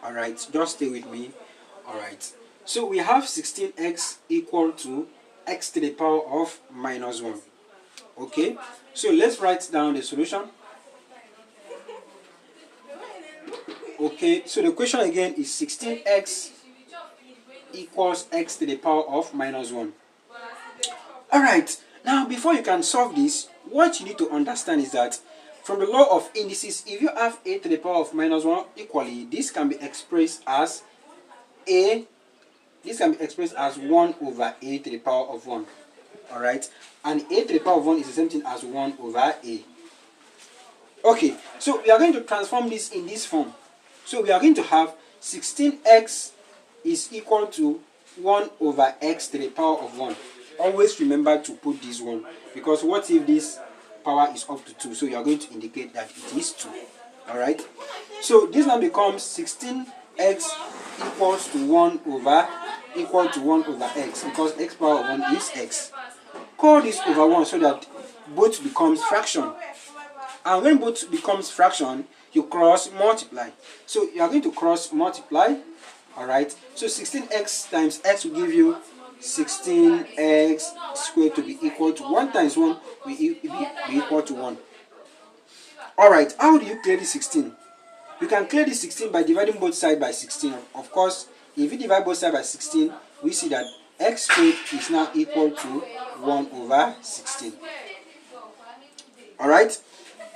Alright, just stay with me. Alright, so we have 16x equal to x to the power of minus 1. Okay, so let's write down the solution. Okay, so the question again is 16x equals x to the power of minus 1. Alright, now before you can solve this, what you need to understand is that from the law of indices, if you have a to the power of minus 1 equally, this can be expressed as a, this can be expressed as 1 over a to the power of 1. Alright, and a to the power of 1 is the same thing as 1 over a. Okay, so we are going to transform this in this form. So we are going to have 16x is equal to 1 over x to the power of 1. Always remember to put this 1, because what if this power is up to 2? So you are going to indicate that it is 2. Alright, so this now becomes 16x equals to 1 over x, because x power of 1 is x. Call this over 1 so that both becomes fraction. And when both becomes fraction, you cross multiply. So you are going to cross multiply. Alright, so 16x times x will give you 16x squared to be equal to 1 times 1 will be equal to 1. Alright, how do you clear this 16? You can clear this 16 by dividing both sides by 16. Of course, if you divide both sides by 16, we see that x squared is now equal to 1 over 16. Alright,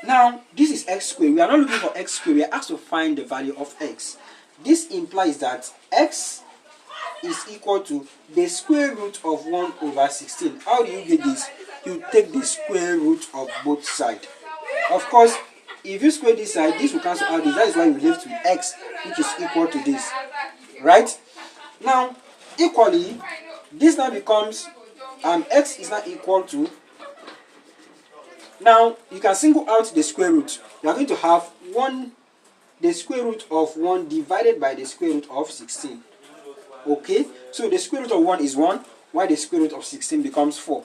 now this is x squared. We are not looking for x squared, we are asked to find the value of x. This implies that x is equal to the square root of 1 over 16. How do you get this? You take the square root of both sides. Of course, if you square this side, this will cancel out this. That is why we left with x, which is equal to this. Right? Now, equally, this now becomes x is now equal to. Now, you can single out the square root. You are going to have the square root of 1 divided by the square root of 16. Okay, so the square root of 1 is 1, while the square root of 16 becomes 4.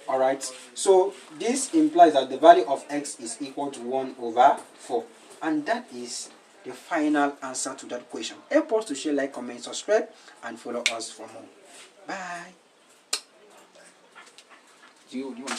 Alright, so this implies that the value of x is equal to 1 over 4. And that is the final answer to that question. Help us to share, like, comment, subscribe, and follow us for more. Bye. Do you want to